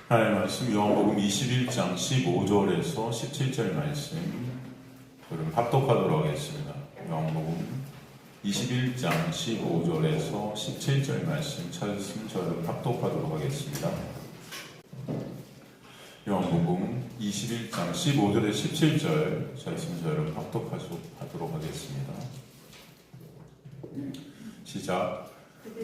하나님의 말씀 요한복음 21장 15절에서 17절 말씀 그럼 합독하도록 하겠습니다. 요한복음 21장 15절에서 17절 말씀 찾으시면 저를 합독하도록 하겠습니다. 요한복음 21장 15절에서 17절 찾으시면 저를 합독하도록 하겠습니다. 시작.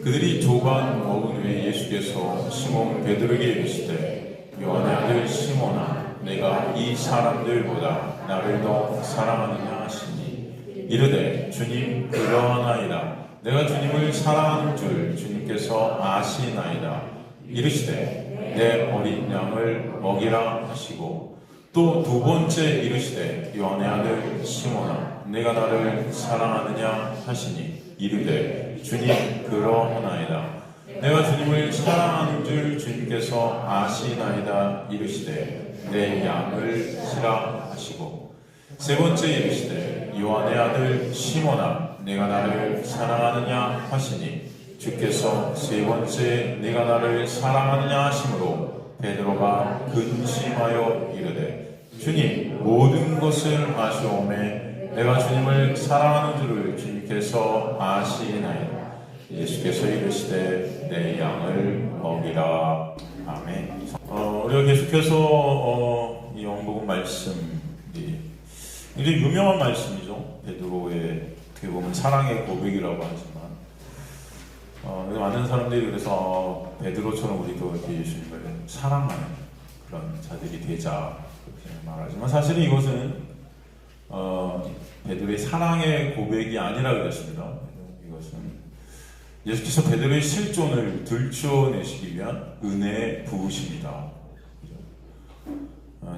그들이 조반 먹은 후에 예수께서 시몬 베드로에게 이르시되 요한의 아들 시몬아 내가 이 사람들보다 나를 더 사랑하느냐 하시니 이르되 주님 그러하나이다. 내가 주님을 사랑하는 줄 주님께서 아시나이다. 이르시되 내 어린 양을 먹이라 하시고 또 두 번째 이르시되 요한의 아들 시몬아 내가 나를 사랑하느냐 하시니 이르되 주님 그러하나이다. 내가 주님을 사랑하는 줄 주님께서 아시나이다. 이르시되 내 양을 치라 하시고 세 번째 이르시되 요한의 아들 시몬아 내가 나를 사랑하느냐 하시니 주께서 세 번째 내가 나를 사랑하느냐 하심으로 베드로가 근심하여 이르되 주님 모든 것을 아시오매 내가 주님을 사랑하는 줄을 주님께서 아시나이다. 예수께서 이르시되 내 양을 먹이라. 아멘. 우리가 계속해서 이 요한복음 말씀 굉장히 유명한 말씀이죠. 베드로의 어떻게 보면 사랑의 고백이라고 하지만 많은 사람들이 그래서 베드로처럼 우리도 이렇게 예수님을 사랑하는 그런 자들이 되자 그렇게 말하지만 사실은 이것은 베드로의 사랑의 고백이 아니라 그랬습니다. 이것은 예수께서 베드로의 실존을 들춰내시기 위한 은혜의 부으심이다.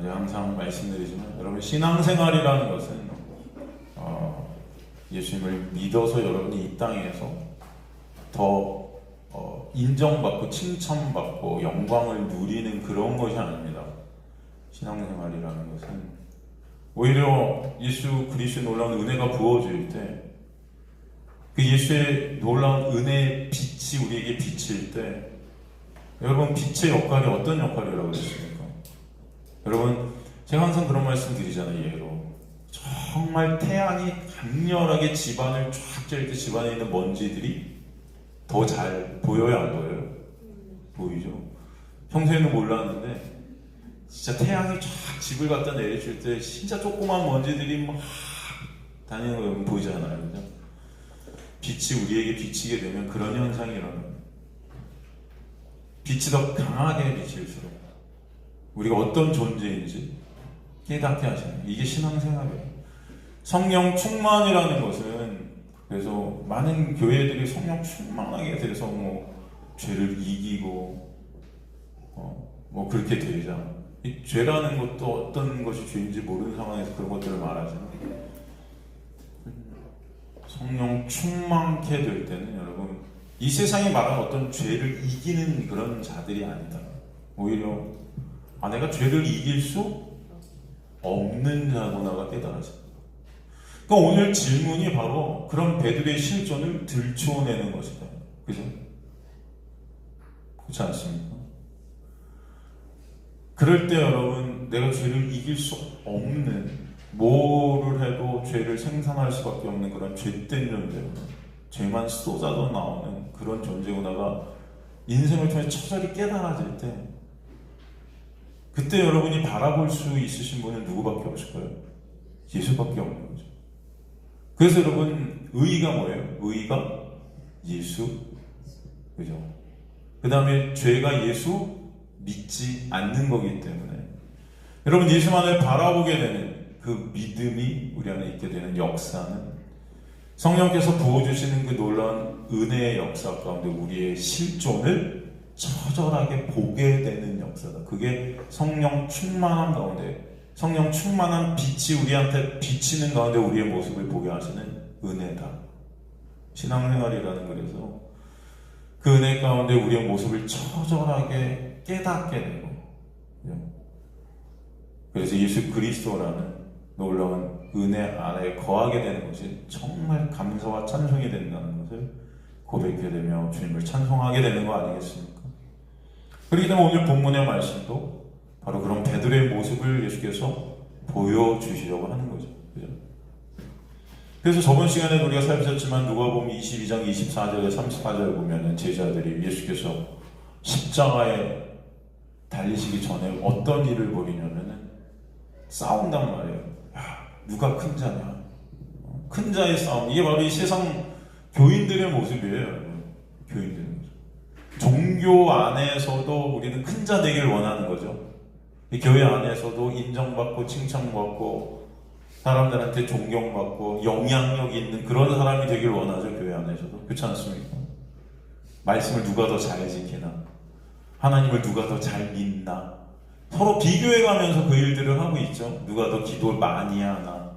제가 항상 말씀드리지만 여러분 신앙생활이라는 것은 예수님을 믿어서 여러분이 이 땅에서 더 인정받고 칭찬받고 영광을 누리는 그런 것이 아닙니다. 신앙생활이라는 것은 오히려 예수 그리스도의 놀라운 은혜가 부어질 때 그 예수의 놀라운 은혜의 빛이 우리에게 비칠 때 여러분 빛의 역할이 어떤 역할이라고 했습니까? 여러분 제가 항상 그런 말씀 드리잖아요. 예로 정말 태양이 강렬하게 집안을 쫙 쬐일 때 집안에 있는 먼지들이 더 잘 보여요? 안 보여요? 보이죠? 평소에는 몰랐는데 진짜 태양이 쫙 집을 갖다 내려줄 때 진짜 조그만 먼지들이 막 다니는 거 여러분 보이잖아요. 그죠? 빛이 우리에게 비치게 되면 그런 현상이 일어나요. 빛이 더 강하게 비칠수록 우리가 어떤 존재인지 깨닫게 하시는 이게 신앙생활이에요. 성령 충만이라는 것은 그래서 많은 교회들이 성령 충만하게 돼서 죄를 이기고 뭐 그렇게 되잖아. 이 죄라는 것도 어떤 것이 죄인지 모르는 상황에서 그런 것들을 말하잖아요. 성령 충만케 될 때는 여러분 이 세상이 말하는 어떤 죄를 이기는 그런 자들이 아니다. 오히려 내가 죄를 이길 수 없는 자구나가 깨달아집니다. 그러니까 오늘 질문이 바로 그런 베드로의 실존을 들춰내는 것이다. 그죠? 그렇지 않습니까? 그럴 때 여러분 내가 죄를 이길 수 없는 뭐를 해도 죄를 생산할 수밖에 없는 그런 죄된 존재구나 죄만 쏟아져 나오는 그런 존재구나가 인생을 통해 처절히 깨달아질 때 그때 여러분이 바라볼 수 있으신 분은 누구밖에 없을까요? 예수밖에 없는 거죠. 그래서 여러분 의의가 뭐예요? 의의가 예수 그죠? 그 다음에 죄가 예수 믿지 않는 거기 때문에 여러분 예수만을 바라보게 되는 그 믿음이 우리 안에 있게 되는 역사는 성령께서 부어주시는 그 놀라운 은혜의 역사 가운데 우리의 실존을 처절하게 보게 되는 역사다. 그게 성령 충만함 가운데 성령 충만한 빛이 우리한테 비치는 가운데 우리의 모습을 보게 하시는 은혜다. 신앙생활이라는 그래서 그 은혜 가운데 우리의 모습을 처절하게 깨닫게 되고 그래서 예수 그리스도라는 놀라운 은혜 안에 거하게 되는 것이 정말 감사와 찬송이 된다는 것을 고백하게 되며 주님을 찬송하게 되는 거 아니겠습니까? 그렇기 때문에 오늘 본문의 말씀도 바로 그런 베드로의 모습을 예수께서 보여주시려고 하는 거죠. 그죠? 그래서 저번 시간에 우리가 살펴봤지만 누가복음 22장 24절에 34절 보면은 제자들이 예수께서 십자가에 달리시기 전에 어떤 일을 벌이냐면은 싸운단 말이에요. 야, 누가 큰 자냐? 큰 자의 싸움. 이게 바로 이 세상 교인들의 모습이에요. 교인들의 모습. 종교 안에서도 우리는 큰 자 되길 원하는 거죠. 이 교회 안에서도 인정받고 칭찬받고 사람들한테 존경받고 영향력 있는 그런 사람이 되길 원하죠. 교회 안에서도. 그렇지 않습니까? 말씀을 누가 더 잘 지키나, 하나님을 누가 더 잘 믿나, 서로 비교해가면서 그 일들을 하고 있죠. 누가 더 기도를 많이 하나,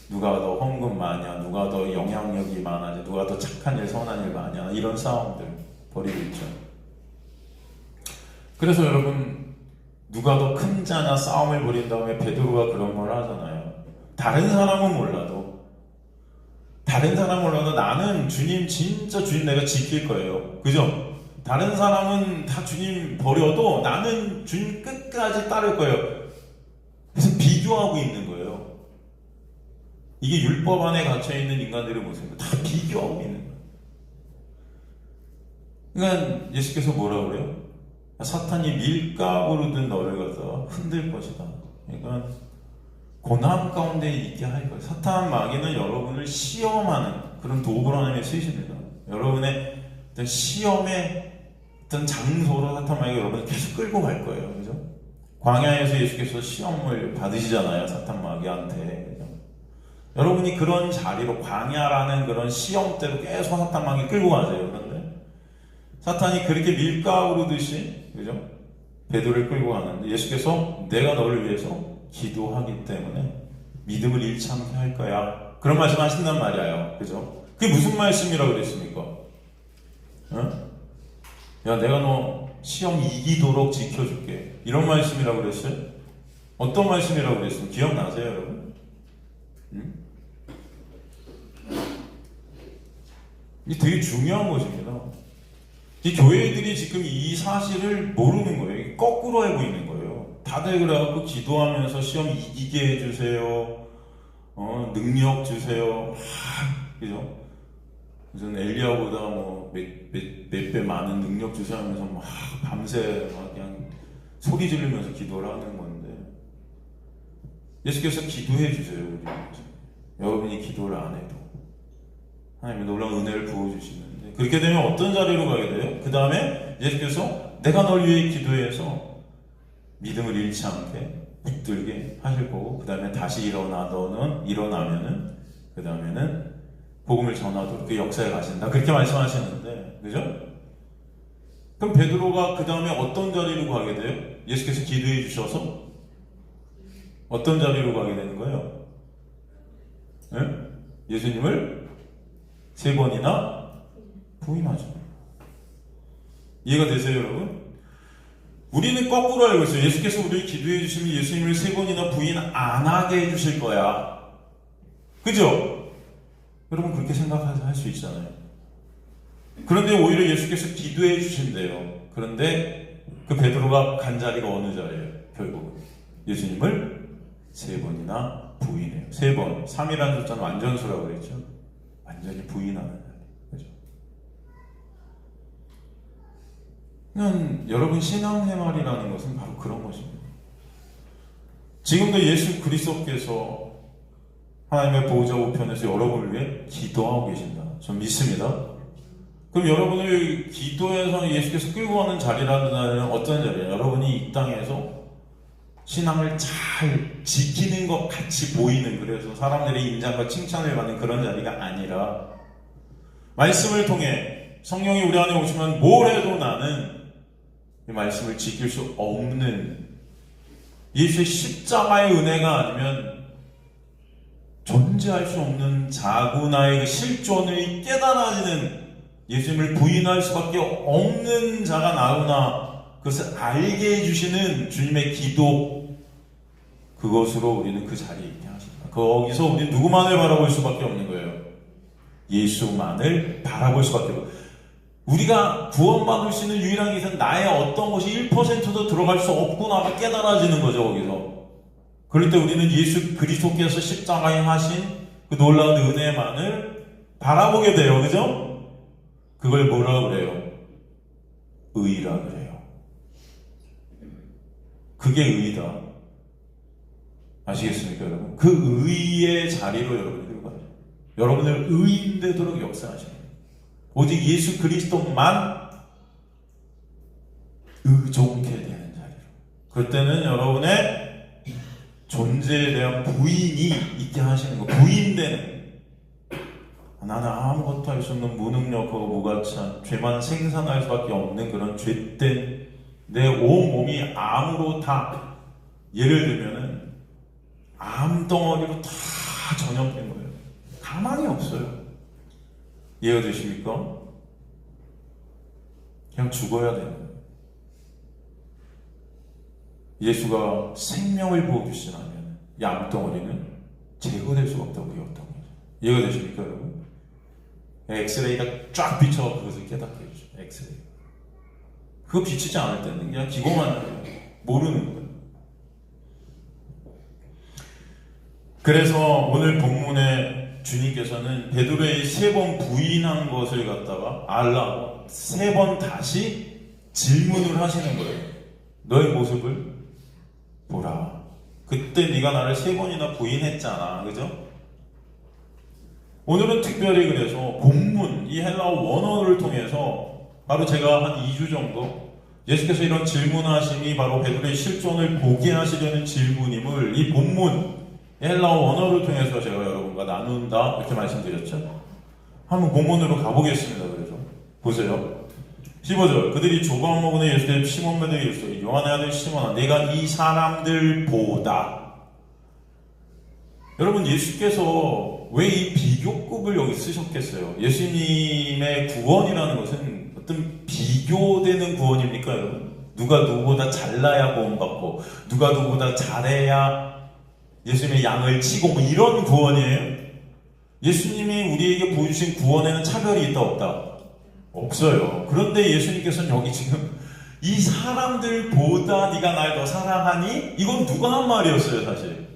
누가 더 헌금 많이 하나, 누가 더 영향력이 많아지, 누가 더 착한 일, 선한 일 많이 하나, 이런 싸움들 벌이고 있죠. 그래서 여러분, 누가 더 큰 자냐 싸움을 벌인 다음에 베드로가 그런 말 하잖아요. 다른 사람은 몰라도 나는 주님, 진짜 주님 내가 지킬 거예요. 그죠? 다른 사람은 다 주님 버려도 나는 주님 끝까지 따를 거예요. 그래서 비교하고 있는 거예요. 이게 율법 안에 갇혀있는 인간들의 모습입니다. 다 비교하고 있는 거예요. 그러니까 예수께서 뭐라고 그래요? 사탄이 밀가부로 든 너를 갖다가 흔들 것이다. 그러니까 고난 가운데 있게 할 거예요. 사탄 마귀는 여러분을 시험하는 그런 도구로 하나님의 쓰십니다. 여러분의 어떤 시험의 어떤 장소로 사탄 마귀가 여러분을 계속 끌고 갈 거예요. 그죠? 광야에서 예수께서 시험을 받으시잖아요. 사탄 마귀한테. 그죠? 여러분이 그런 자리로 광야라는 그런 시험대로 계속 사탄 마귀 끌고 가세요. 그런데 사탄이 그렇게 밀가오르듯이, 그죠? 베드로를 끌고 가는데 예수께서 내가 너를 위해서 기도하기 때문에 믿음을 잃지 않게 할 거야. 그런 말씀 하신단 말이에요. 그죠? 그게 무슨 말씀이라고 그랬습니까? 응? 야, 내가 너 시험 이기도록 지켜줄게. 이런 말씀이라고 그랬어요? 어떤 말씀이라고 그랬어요? 기억나세요, 여러분? 응? 이게 되게 중요한 것입니다. 이 교회들이 지금 이 사실을 모르는 거예요. 거꾸로 알고 있는 거예요. 다들 그래갖고 기도하면서 시험 이기게 해주세요. 능력 주세요. 그죠? 무슨 엘리야보다 뭐 몇 배 많은 능력 주세요 하면서 막 밤새 막 그냥 소리 지르면서 기도를 하는 건데 예수께서 기도해 주세요. 우리 여러분이 기도를 안 해도 하나님의 놀라운 은혜를 부어주시는데 그렇게 되면 어떤 자리로 가게 돼요? 그 다음에 예수께서 내가 널 위해 기도해서 믿음을 잃지 않게 붙들게 하실 거고 그 다음에 다시 일어나면은 그 다음에는 복음을 전하도록 그 역사에 가신다. 그렇게 말씀하시는데 그죠? 그럼 베드로가 그 다음에 어떤 자리로 가게 돼요? 예수께서 기도해 주셔서 어떤 자리로 가게 되는 거예요? 네? 예수님을 3번이나 부인하죠. 이해가 되세요, 여러분? 우리는 거꾸로 알고 있어요. 예수께서 우리를 기도해 주시면 예수님을 3번이나 부인 안 하게 해 주실 거야. 그죠? 여러분 그렇게 생각할 수 있잖아요. 그런데 오히려 예수께서 기도해 주신대요. 그런데 그 베드로가 간 자리가 어느 자리예요? 결국은 예수님을 3번이나 부인해요. 3번. 3이라는 숫자는 완전수라고 그랬죠. 완전히 부인하는 자리. 그죠? 여러분 신앙생활이라는 것은 바로 그런 것입니다. 지금도 예수 그리스도께서 하나님의 보호자 우편에서 여러분을 위해 기도하고 계신다. 전 믿습니다. 그럼 여러분을 기도해서 예수께서 끌고 가는 자리라는 자리는 어떤 자리예요? 여러분이 이 땅에서 신앙을 잘 지키는 것 같이 보이는 그래서 사람들의 인정과 칭찬을 받는 그런 자리가 아니라 말씀을 통해 성령이 우리 안에 오시면 뭘 해도 나는 이 말씀을 지킬 수 없는 예수의 십자가의 은혜가 아니면 존재할 수 없는 자구나의 실존을 깨달아지는 예수님을 부인할 수밖에 없는 자가 나오나 그것을 알게 해주시는 주님의 기도 그것으로 우리는 그 자리에 있게 하십니다. 거기서 우리는 누구만을 바라볼 수밖에 없는 거예요. 예수만을 바라볼 수밖에 없어요. 우리가 구원받을 수 있는 유일한 길은 나의 어떤 것이 1%도 들어갈 수 없구나가 깨달아지는 거죠, 거기서. 그럴 때 우리는 예수 그리스도께서 십자가에 하신 그 놀라운 은혜만을 바라보게 돼요, 그죠? 그걸 뭐라 그래요? 의라 그래요. 그게 의다. 아시겠습니까, 여러분? 그 의의 자리로 여러분이 들어가요. 여러분을 의인 되도록 역사하시는 거예요. 오직 예수 그리스도만 의존케 되는 자리로. 그때는 여러분의 존재에 대한 부인이 있게 하시는 거예요. 부인되는. 나는 아무것도 할 수 없는 무능력하고 무가치한 죄만 생산할 수밖에 없는 그런 죄된 내 온 몸이 암으로 다, 예를 들면은 암덩어리로 다 전염된 거예요. 가망이 없어요. 이해가 되십니까? 그냥 죽어야 되는 거예요. 예수가 생명을 부어주시면 이 암덩어리는 제거될 수가 없다고 배웠던 거죠. 이해가 되십니까, 여러분? 엑스레이가 쫙 비춰 그것을 깨닫게 해주죠. 엑스레이. 그거 비치지 않을 때는 그냥 기고만 해요. 모르는 거예요. 그래서 오늘 본문에 주님께서는 베드로의 3번 부인한 것을 갖다가 알라고 3번 다시 질문을 하시는 거예요. 너의 모습을 보라. 그때 네가 나를 3번이나 부인했잖아. 그죠? 오늘은 특별히 그래서 본문, 이 헬라어 원어를 통해서 바로 제가 한 2주 정도 예수께서 이런 질문하심이 바로 베드로의 실존을 보게 하시려는 질문임을 이 본문, 헬라어 원어를 통해서 제가 여러분과 나눈다 이렇게 말씀드렸죠. 한번 본문으로 가보겠습니다. 그래서 보세요. 15절. 그들이 조각 먹은 후 예수께 시몬 베드로에게 이르시되 요한의 아들 시몬아 내가 이 사람들보다. 여러분, 예수께서 왜 이 비교급을 여기 쓰셨겠어요? 예수님의 구원이라는 것은 어떤 비교되는 구원입니까, 여러분? 누가 누구보다 잘나야 구원받고 누가 누구보다 잘해야 예수님의 양을 치고 뭐 이런 구원이에요? 예수님이 우리에게 보여주신 구원에는 차별이 있다 없다? 없어요. 그런데 예수님께서는 여기 지금 이 사람들보다 네가 날 더 사랑하니? 이건 누가 한 말이었어요, 사실?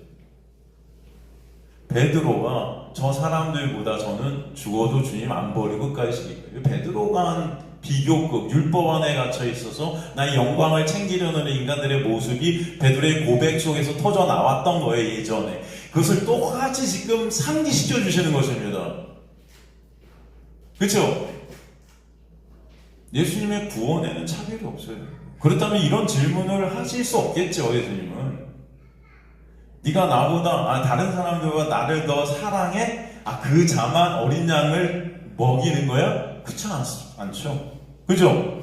베드로가 저 사람들보다 저는 죽어도 주님 안 버리고 끝까지 지키고요. 베드로가 한 비교급, 율법 안에 갇혀 있어서 나의 영광을 챙기려는 인간들의 모습이 베드로의 고백 속에서 터져 나왔던 거예요, 예전에. 그것을 똑같이 지금 상기시켜 주시는 것입니다. 그렇죠? 예수님의 구원에는 차별이 없어요. 그렇다면 이런 질문을 하실 수 없겠죠, 예수님은. 네가 나보다, 다른 사람들보다 나를 더 사랑해? 그 자만 어린 양을 먹이는 거야? 그렇지 않죠? 그죠?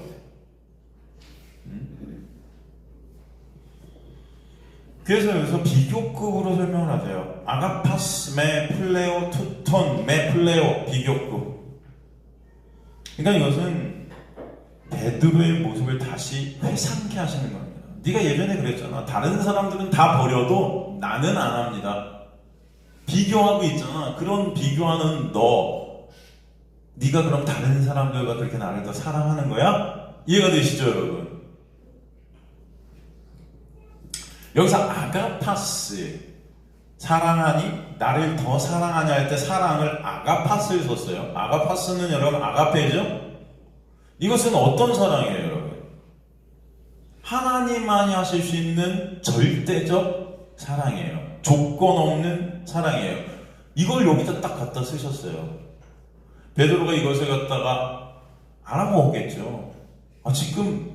그래서 여기서 비교급으로 설명을 하세요. 아가파스 메 플레오 투톤 메 플레오 비교급. 그러니까 이것은 베드로의 모습을 다시 회상케 하시는 겁니다. 네가 예전에 그랬잖아. 다른 사람들은 다 버려도 나는 안 합니다. 비교하고 있잖아. 그런 비교하는 너, 네가 그럼 다른 사람들과 그렇게 나를 더 사랑하는 거야? 이해가 되시죠, 여러분? 여기서 아가파스, 사랑하니? 나를 더 사랑하냐 할 때 사랑을 아가파스를 썼어요. 아가파스는 여러분 아가페죠? 이것은 어떤 사랑이에요, 여러분? 하나님만이 하실 수 있는 절대적 사랑이에요. 조건 없는 사랑이에요. 이걸 여기다 딱 갖다 쓰셨어요. 베드로가 이것을 갖다가 알아먹었겠죠. 지금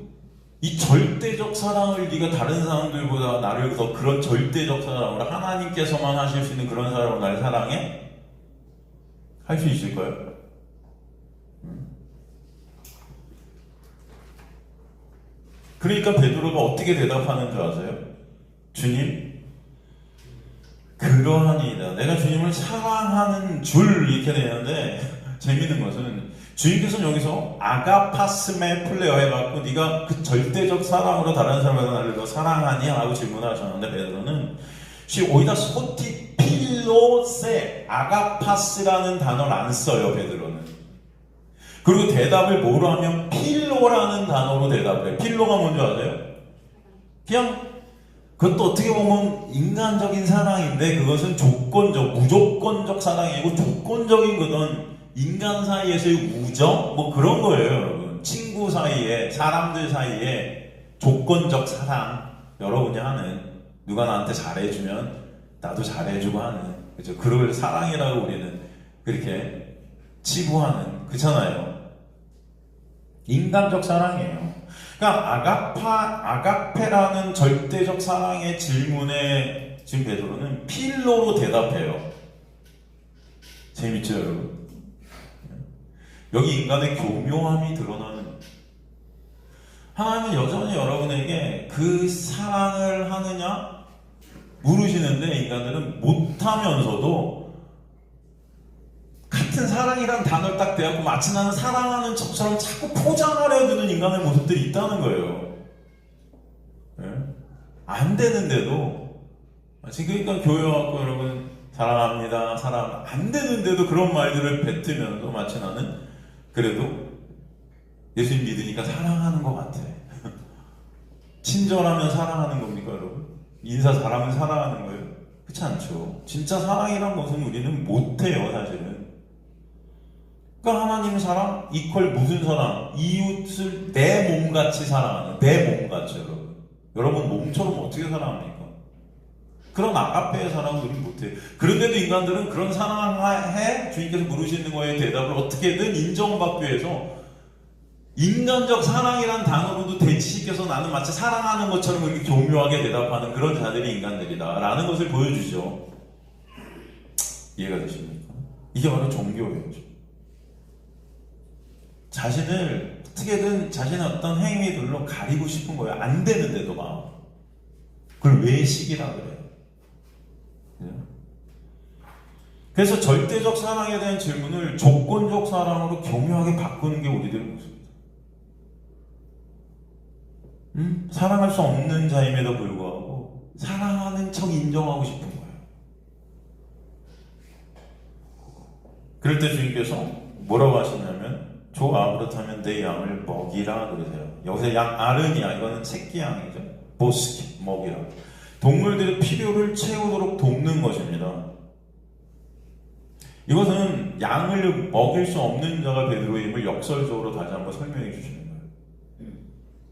이 절대적 사랑을 네가 다른 사람들보다 나를 더 그런 절대적 사랑으로 하나님께서만 하실 수 있는 그런 사랑으로 나를 사랑해? 할 수 있을까요? 그러니까 베드로가 어떻게 대답하는 줄 아세요? 주님, 그러하니이다. 내가 주님을 사랑하는 줄 이렇게 되는데 재밌는 것은 주님께서는 여기서 아가파스메 플레어 해갖고 네가 그 절대적 사랑으로 다른 사람을 나를 더 사랑하니? 하고 질문하셨는데 베드로는 오히려 소티필로세 아가파스라는 단어를 안 써요. 베드로는 그리고 대답을 뭐로 하면 필로라는 단어로 대답을 해. 필로가 뭔지 아세요? 그냥 그것도 어떻게 보면 인간적인 사랑인데 그것은 무조건적 사랑이고 조건적인 거는 인간 사이에서의 우정? 뭐 그런 거예요, 여러분. 친구 사이에, 사람들 사이에 조건적 사랑. 여러분이 하는, 누가 나한테 잘해주면 나도 잘해주고 하는, 그죠? 그걸 사랑이라고 우리는 그렇게 치부하는, 그렇잖아요. 인간적 사랑이에요. 그러니까 아가페라는 절대적 사랑의 질문에 지금 베드로는 필로로 대답해요. 재밌죠, 여러분? 여기 인간의 교묘함이 드러나는, 하나님은 여전히 여러분에게 그 사랑을 하느냐 물으시는데 인간들은 못하면서도 같은 사랑이란 단어를 딱 대하고 마치 나는 사랑하는 척처럼 자꾸 포장하려 드는 인간의 모습들이 있다는 거예요. 네? 안 되는데도 마치 그러니까 교회 와서 여러분 사랑합니다, 사랑 안 되는데도 그런 말들을 뱉으면서 마치 나는 그래도 예수님 믿으니까 사랑하는 것 같아. 친절하면 사랑하는 겁니까, 여러분? 인사 잘하면 사랑하는 거예요? 그렇지 않죠. 진짜 사랑이란 것은 우리는 못해요, 사실은. 그러니까 하나님 사랑 이퀄 무슨 사랑? 이웃을 내 몸같이 사랑하는, 내 몸같이, 여러분. 여러분 몸처럼 어떻게 사랑합니까? 그런 아가페의 사랑은 우리는 못해요. 그런데도 인간들은 그런 사랑해 주님께서 물으시는 거에 대답을 어떻게든 인정받기 위해서 인간적 사랑이란 단어로도 대치시켜서 나는 마치 사랑하는 것처럼 이렇게 교묘하게 대답하는 그런 자들이 인간들이다 라는 것을 보여주죠. 이해가 되십니까? 이게 바로 종교예요. 자신을 어떻게든 자신의 어떤 행위들로 가리고 싶은 거예요. 안 되는데도 막. 그걸 외식이라 그래요. 그래서 절대적 사랑에 대한 질문을 조건적 사랑으로 교묘하게 바꾸는 게 우리들의 모습입니다. 사랑할 수 없는 자임에도 불구하고 사랑하는 척 인정하고 싶은 거예요. 그럴 때 주님께서 뭐라고 하시냐면 좋아, 그렇다면 내 양을 먹이라 그러세요. 여기서 양 아르니아, 이거는 새끼 양이죠. 보스키, 먹이라. 동물들의 필요를 채우도록 돕는 것입니다. 이것은 양을 먹일 수 없는 자가 베드로임을 역설적으로 다시 한번 설명해 주시는 거예요.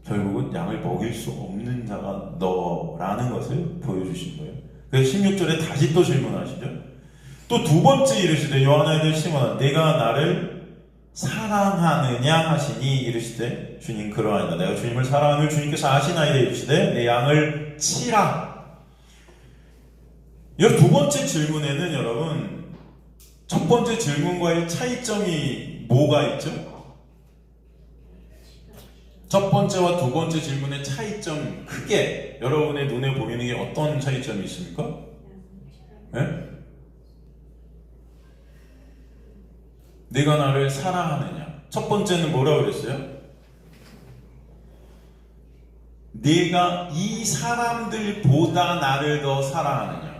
결국은 양을 먹일 수 없는 자가 너라는 것을 보여주신 거예요. 그래서 16절에 다시 또 질문하시죠. 또 두 번째 이르시되 요한의 아들 시몬아 내가 나를 사랑하느냐 하시니 이르시되 주님 그러하니라. 내가 주님을 사랑하는 줄 주님께서 아시나이다. 이르시되 내 양을 치라. 이 두 번째 질문에는 여러분 첫 번째 질문과의 차이점이 뭐가 있죠? 첫 번째와 두 번째 질문의 차이점 크게 여러분의 눈에 보이는 게 어떤 차이점이 있습니까? 네? 내가 나를 사랑하느냐. 첫 번째는 뭐라고 그랬어요? 내가 이 사람들보다 나를 더 사랑하느냐.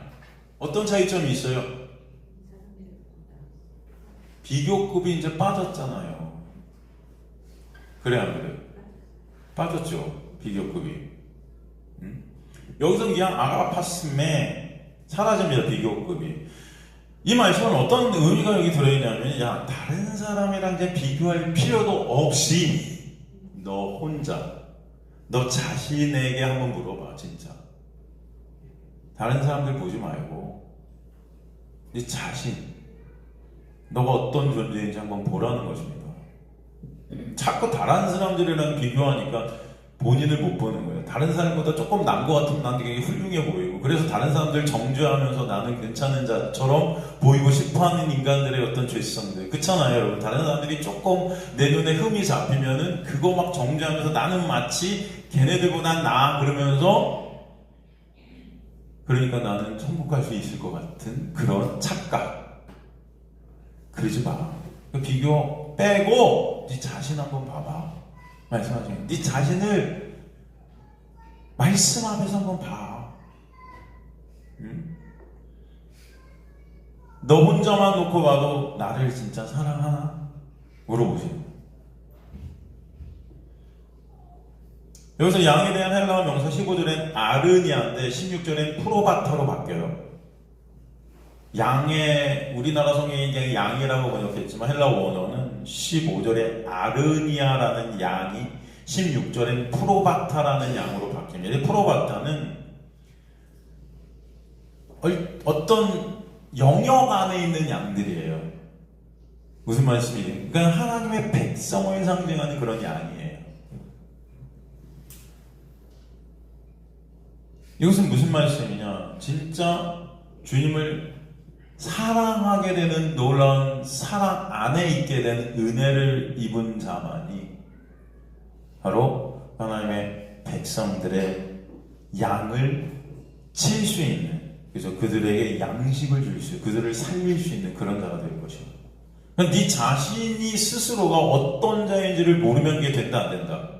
어떤 차이점이 있어요? 비교급이 이제 빠졌잖아요. 그래 안 그래요? 빠졌죠. 비교급이. 여기서 그냥 아가파스메 사라집니다. 비교급이. 이 말씀은 어떤 의미가 여기 들어있냐면 야 다른 사람이랑 이제 비교할 필요도 없이 너 혼자 너 자신에게 한번 물어봐. 진짜 다른 사람들 보지 말고 네 자신 너가 어떤 존재인지 한번 보라는 것입니다. 자꾸 다른 사람들이랑 비교하니까 본인을 못 보는 거예요. 다른 사람보다 조금 난 것 같으면 난 되게 훌륭해 보이고 그래서 다른 사람들 정죄하면서 나는 괜찮은 자처럼 보이고 싶어하는 인간들의 어떤 죄성들 그렇잖아요 여러분. 다른 사람들이 조금 내 눈에 흠이 잡히면은 그거 막 정죄하면서 나는 마치 걔네들보다 나아 그러면서 그러니까 나는 천국 갈 수 있을 것 같은 그런 착각. 그러지 마. 비교 빼고 네 자신 한번 봐봐. 말씀하시는 네 자신을 말씀 앞에서 한번 봐. 너 혼자만 놓고 봐도 나를 진짜 사랑하나? 물어보세요. 여기서 양에 대한 헬라어 명사 15절엔 아르니아인데 16절엔 프로바타로 바뀌어요. 양의 우리나라 성경이 그냥 양이라고 번역했지만 헬라어 원어는 15절에 아르니아라는 양이 16절엔 프로바타라는 양으로 바뀝니다. 프로바타는 어떤 영역 안에 있는 양들이에요. 무슨 말씀이에요? 그러니까 하나님의 백성을 상징하는 그런 양이에요. 이것은 무슨 말씀이냐? 진짜 주님을 사랑하게 되는 놀라운 사랑 안에 있게 된 은혜를 입은 자만이 바로 하나님의 백성들의 양을 칠 수 있는, 그래서 그들에게 양식을 줄 수, 그들을 살릴 수 있는 그런 자가 될 것이다. 네 자신이 스스로가 어떤 자인지를 모르면 그게 된다, 안 된다?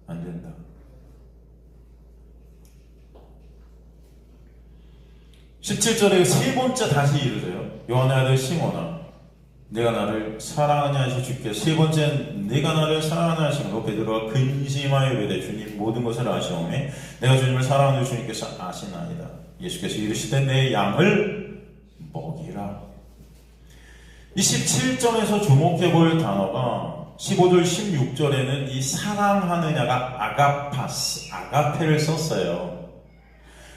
안 된다. 17절에 세 번째 다시 이르세요. 요한의 아들 시몬아, 내가 나를 사랑하냐 하시 주께. 세 번째는 내가 나를 사랑하냐 하심으로 베드로가 근심하여 이르되 주님 모든 것을 아시오매 내가 주님을 사랑하는 주님께서 아시나이다. 예수께서 이르시되 내 양을 먹이라. 이 17절에서 주목해 볼 단어가 15절 16절에는 이 사랑하느냐가 아가파스, 아가페를 썼어요.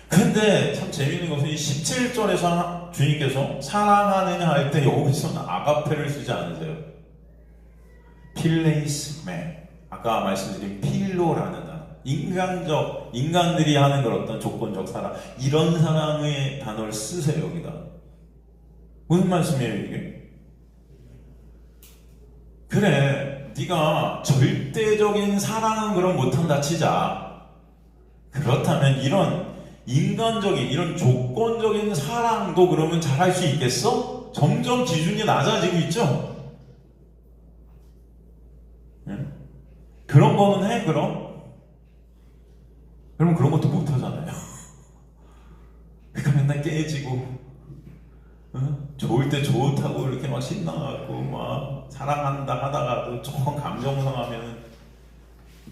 근데 참 재밌는 것은 이 17절에서 주님께서 사랑하느냐 할 때 여기서는 아가페를 쓰지 않으세요. 필레이스메, 아까 말씀드린 필로라는 단어, 인간들이 하는 그런 어떤 조건적 사랑, 이런 사랑의 단어를 쓰세요. 여기다 무슨 말씀이에요 이게? 그래, 네가 절대적인 사랑은 그럼 못한다 치자. 그렇다면 이런 인간적인, 이런 조건적인 사랑도 그러면 잘할 수 있겠어? 점점 기준이 낮아지고 있죠? 응? 그런 거는 해, 그럼? 그러면 그런 것도 못 하잖아요. 그러니까 맨날 깨지고, 응? 좋을 때 좋다고 이렇게 막 신나갖고, 막 사랑한다 하다가도 조금 감정상하면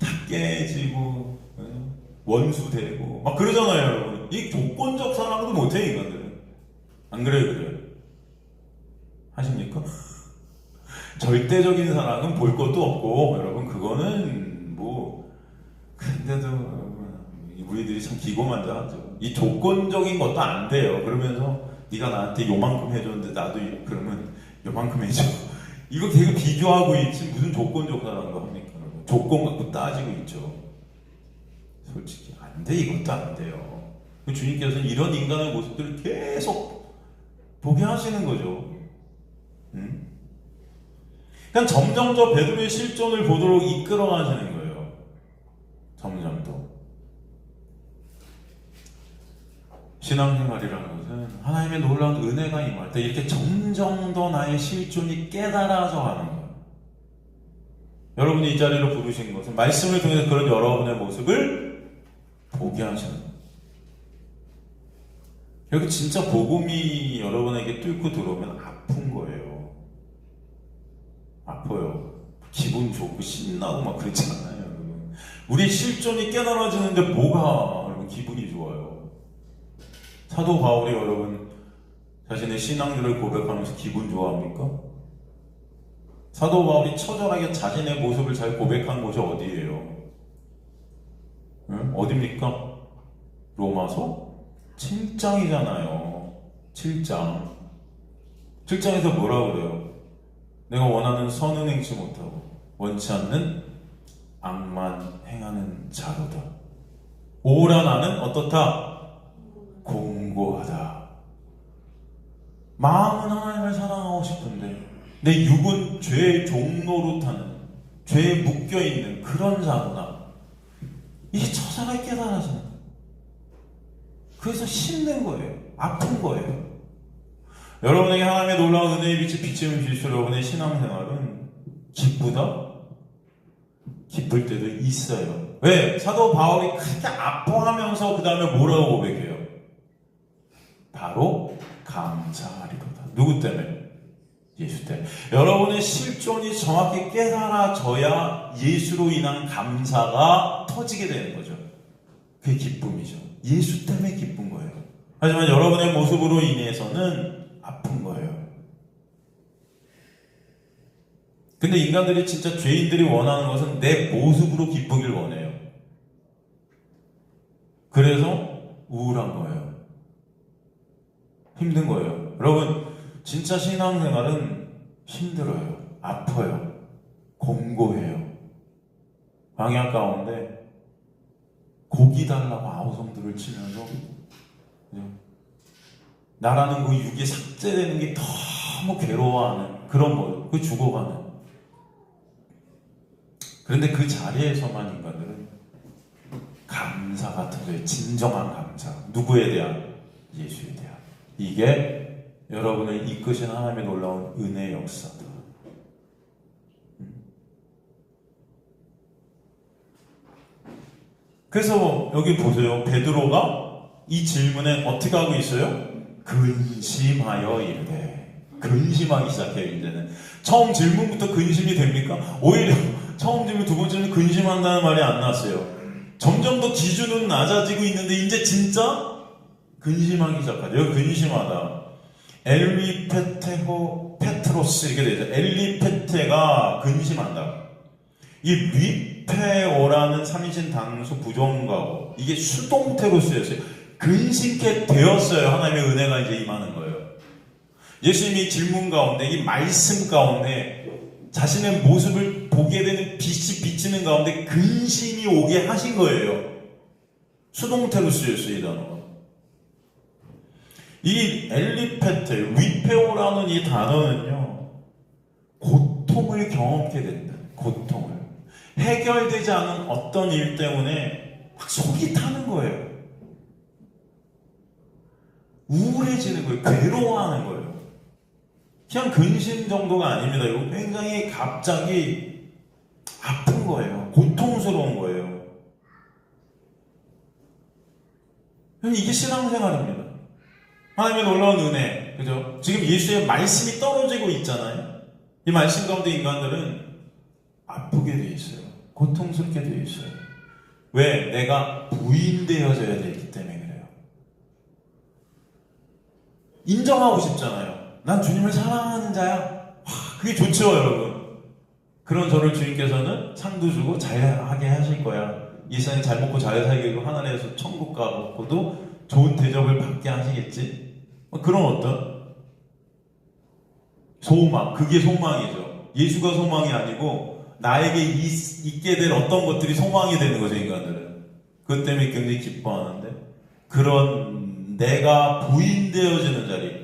다 깨지고, 응? 원수 되고 막 그러잖아요, 여러분. 이 조건적 사랑도 못해, 인간들은. 안 그래요? 그래요? 하십니까? 절대적인 사랑은 볼 것도 없고, 여러분, 그거는 뭐, 근데도 우리들이 참 기고만장하죠. 이 조건적인 것도 안 돼요. 그러면서 네가 나한테 요만큼 해줬는데 나도 그러면 요만큼 해줘. 이거 되게 비교하고 있지, 무슨 조건적 사랑도 합니까? 조건 갖고 따지고 있죠. 솔직히 안 돼, 이것도 안 돼요. 주님께서는 이런 인간의 모습들을 계속 보게 하시는 거죠. 그냥 점점 더 베드로의 실존을 보도록 이끌어 가시는 거예요. 점점 더. 신앙생활이라는 것은 하나님의 놀라운 은혜가 임할 때 이렇게 점점 더 나의 실존이 깨달아져 가는 거예요. 여러분이 이 자리로 부르신 것은 말씀을 통해서 그런 여러분의 모습을 보게 하시는 거예요. 여기 진짜 복음이 여러분에게 뚫고 들어오면 아픈 거예요. 아파요. 기분 좋고 신나고 막 그렇지 않아요, 여러분. 우리 실존이 깨달아지는데 뭐가 여러분 기분이 좋아요? 사도 바울이 여러분 자신의 신앙들을 고백하면서 기분 좋아합니까? 사도 바울이 처절하게 자신의 모습을 잘 고백한 곳이 어디예요? 응? 어딥니까? 로마서 7장이잖아요. 7장에서 뭐라고 그래요? 내가 원하는 선은 행치 못하고 원치 않는 악만 행하는 자로다. 오라 나는 어떻다? 공고하다. 마음은 하나님을 사랑하고 싶은데 내 육은 죄의 종로로 타는, 죄에 묶여있는 그런 자구나. 이게 처절하게 깨달아지는 거예요. 그래서 힘든 거예요. 아픈 거예요. 여러분에게 하나님의 놀라운 은혜의 빛이 비치는 빛으로 여러분의 신앙생활은 기쁘다? 기쁠 때도 있어요. 왜? 사도 바울이 크게 아파하면서 그 다음에 뭐라고 고백해요? 바로 감사하리로다. 누구 때문에? 예수 때문에. 여러분의 실존이 정확히 깨달아져야 예수로 인한 감사가 터지게 되는 거죠. 그게 기쁨이죠. 예수 때문에 기쁜 거예요. 하지만 여러분의 모습으로 인해서는 아픈 거예요. 근데 인간들이 진짜 죄인들이 원하는 것은 내 모습으로 기쁘길 원해요. 그래서 우울한 거예요. 힘든 거예요. 여러분, 진짜 신앙생활은 힘들어요. 아파요. 공고해요. 광야 가운데 고기 달라고 아우성들을 치면서 나라는 그 육이 삭제되는 게 너무 괴로워하는 그런 거예요. 그 죽어가는. 그런데 그 자리에서만 인간들은 감사 같은 거예요. 진정한 감사. 누구에 대한? 예수에 대한. 이게 여러분을 이끄신 하나님의 놀라운 은혜의 역사다. 그래서 여기 보세요. 베드로가 이 질문에 어떻게 하고 있어요? 근심하여 이르되. 근심하기 시작해요. 이제는 처음 질문부터 근심이 됩니까? 오히려 처음 질문 두 번째는 근심한다는 말이 안 나왔어요. 점점 더 기준은 낮아지고 있는데 이제 진짜 근심하기 시작하죠. 여기 근심하다. 엘리페테호 페트로스 이렇게 되죠. 엘리페테가 근심한다. 이 위페오라는 삼인신 단수 부정가어 이게 수동태로 쓰였어요. 근심케 되었어요. 하나님의 은혜가 이제 임하는 거예요. 예수님이 질문 가운데 이 말씀 가운데 자신의 모습을 보게 되는 빛이 비치는 가운데 근심이 오게 하신 거예요. 수동태로 쓰였어요. 이 단어가. 이 엘리페테, 위페오라는 이 단어는요, 고통을 경험하게 된다. 고통을. 해결되지 않은 어떤 일 때문에 막 속이 타는 거예요. 우울해지는 거예요. 괴로워하는 거예요. 그냥 근심 정도가 아닙니다. 이거 굉장히 갑자기 아픈 거예요. 고통스러운 거예요. 이게 신앙생활입니다. 하나님의 놀라운 은혜, 그죠? 지금 예수의 말씀이 떨어지고 있잖아요. 이 말씀 가운데 인간들은 아프게 돼 있어요. 고통스럽게 돼 있어요. 왜? 내가 부인되어져야 되기 때문에 그래요. 인정하고 싶잖아요. 난 주님을 사랑하는 자야. 와, 그게 좋죠, 여러분. 그런 저를 주님께서는 상도 주고 잘하게 하실 거야. 이 세상에 잘 먹고 잘 살기로 하늘에서 천국 가고도 좋은 대접을 받게 하시겠지? 그런 어떤 소망, 그게 소망이죠. 예수가 소망이 아니고 나에게 있게 될 어떤 것들이 소망이 되는 거죠, 인간들은. 그것 때문에 굉장히 기뻐하는데 그런 내가 부인되어지는 자리,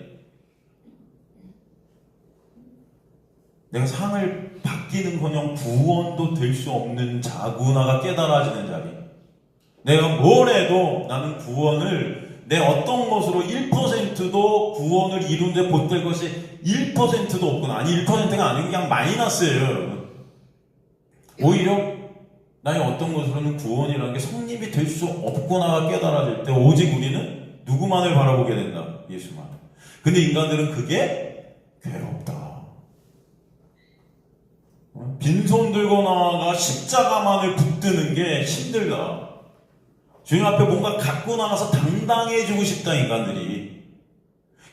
내가 상을 받기는커녕 구원도 될 수 없는 자구나가 깨달아지는 자리, 내가 뭘 해도 나는 구원을 내 어떤 것으로 1%도 구원을 이루는데 보탤 것이 1%도 없구나. 아니 1%가 아니고 그냥 마이너스예요, 여러분. 오히려 나의 어떤 것으로는 구원이라는 게 성립이 될 수 없구나가 깨달아질 때 오직 우리는 누구만을 바라보게 된다? 예수만. 근데 인간들은 그게 괴롭다. 빈손 들고 나가 십자가만을 붙드는 게 힘들다. 주님 앞에 뭔가 갖고 나가서 당당해지고 싶다, 인간들이.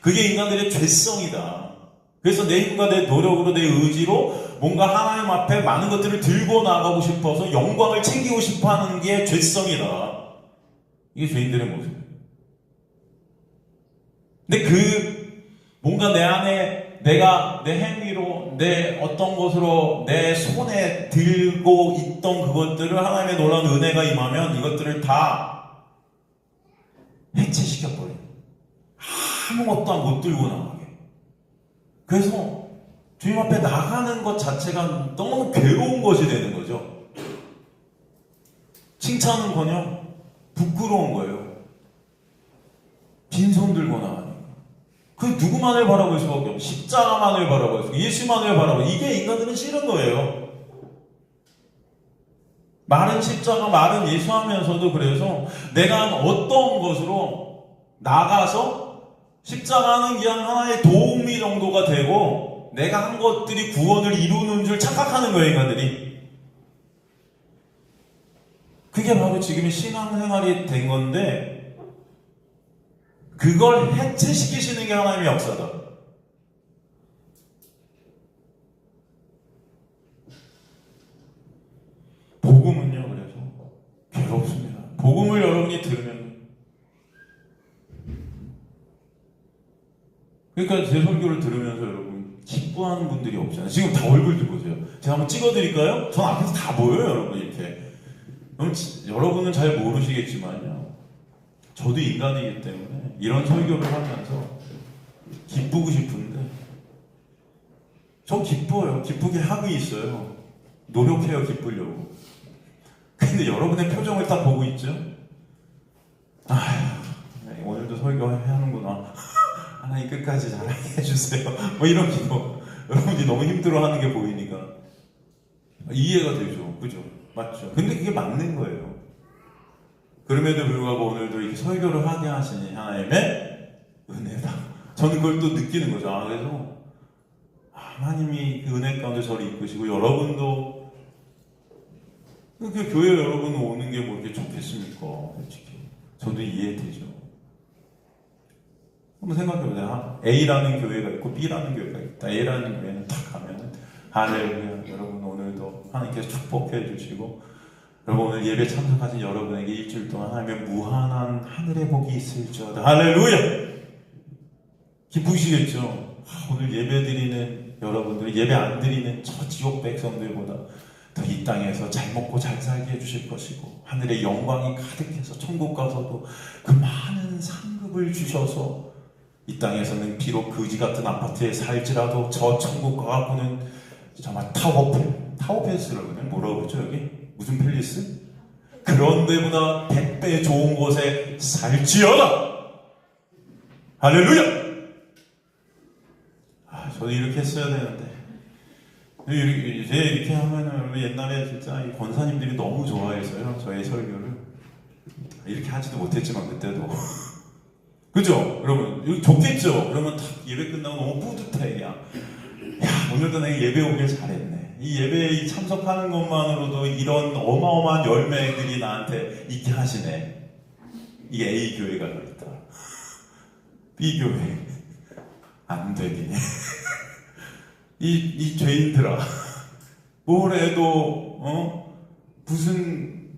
그게 인간들의 죄성이다. 그래서 내 힘과 내 노력으로, 내 의지로 뭔가 하나님 앞에 많은 것들을 들고 나가고 싶어서 영광을 챙기고 싶어 하는 게 죄성이다. 이게 죄인들의 모습이에요. 근데 뭔가 내 안에 내가 내 행위로, 내 어떤 것으로 내 손에 들고 있던 그것들을 하나님의 놀라운 은혜가 임하면 이것들을 다 해체시켜버려요. 아무것도 못 들고 나가게. 그래서 주님 앞에 나가는 것 자체가 너무 괴로운 것이 되는 거죠. 칭찬은커녕 부끄러운 거예요. 빈손 들고 나가는. 그 누구만을 바라볼 수밖에 없고 십자가만을 바라볼 수 없고 예수만을 바라보고, 이게 인간들은 싫은 거예요. 말은 십자가, 말은 예수 하면서도 그래서 내가 어떤 것으로 나가서 십자가는 그냥 하나의 도움이 정도가 되고 내가 한 것들이 구원을 이루는 줄 착각하는 거예요, 인간들이. 그게 바로 지금의 신앙생활이 된 건데 그걸 해체시키시는 게 하나님의 역사다. 복음은요, 그래서 괴롭습니다. 복음을 여러분이 들으면, 그러니까 제 설교를 들으면서 여러분 기뻐하는 분들이 없잖아요. 지금 다 얼굴들 보세요. 제가 한번 찍어드릴까요? 전 앞에서 다 보여요, 여러분. 이렇게. 여러분은 잘 모르시겠지만요, 저도 인간이기 때문에 이런 설교를 하면서 기쁘고 싶은데, 저 기뻐요. 기쁘게 하고 있어요. 노력해요, 기쁘려고. 근데 여러분의 표정을 딱 보고 있죠? 아휴, 오늘도 설교해야 하는구나. 하나님 끝까지 잘하게 해주세요. 뭐 이런 기도. 여러분이 너무 힘들어하는 게 보이니까 이해가 되죠. 그죠? 맞죠? 근데 그게 맞는 거예요. 그럼에도 불구하고 오늘도 이렇게 설교를 하게 하시니 하나님의 은혜다. 저는 그걸 또 느끼는 거죠. 그래서 하나님이 그 은혜 가운데 저를 이끄시고, 여러분도 그 교회 여러분 오는 게 뭐 이렇게 좋겠습니까? 솔직히 저도 이해되죠. 한번 생각해보세요. A라는 교회가 있고 B라는 교회가 있다. A라는 교회는 딱 가면은 할렐루야, 여러분 오늘도 하나님께서 축복해 주시고, 여러분 오늘 예배 참석하신 여러분에게 일주일 동안 하나님의 무한한 하늘의 복이 있을지어다. 할렐루야! 기쁘시겠죠? 오늘 예배 드리는 여러분들, 예배 안 드리는 저 지옥 백성들보다 더 이 땅에서 잘 먹고 잘 살게 해주실 것이고, 하늘의 영광이 가득해서 천국 가서도 그 많은 상급을 주셔서 이 땅에서는 비록 거지 같은 아파트에 살지라도 저 천국 가고는 정말 타워팰리스라고 그러나요? 뭐라고 그러죠 여기? 무슨 팰리스? 그런 데보다 100배 좋은 곳에 살지어다! 할렐루야! 저도 이렇게 했어야 되는데, 이제 이렇게 하면은 옛날에 진짜 이 권사님들이 너무 좋아해서요, 저의 설교를. 이렇게 하지도 못했지만 그때도. 그죠? 여러분 이거 좋겠죠? 그러면 딱 예배 끝나고 너무 뿌듯해. 야 오늘도 내가 예배 오길 잘했네. 이 예배에 참석하는 것만으로도 이런 어마어마한 열매들이 나한테 있게 하시네. 이게 A 교회가 그랬다. B 교회 안 되기네. 이 죄인들아, 뭘 해도 무슨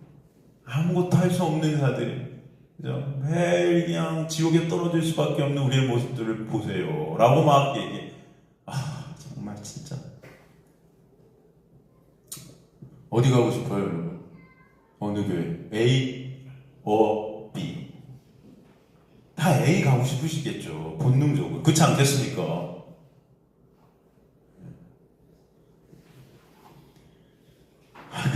아무것도 할 수 없는 자들이 매일 그냥 지옥에 떨어질 수밖에 없는 우리의 모습들을 보세요 라고 막 얘기해. 정말 진짜 어디 가고 싶어요 여러분? 어느 교회? A or B? 다 A 가고 싶으시겠죠, 본능적으로. 그렇지 않겠습니까?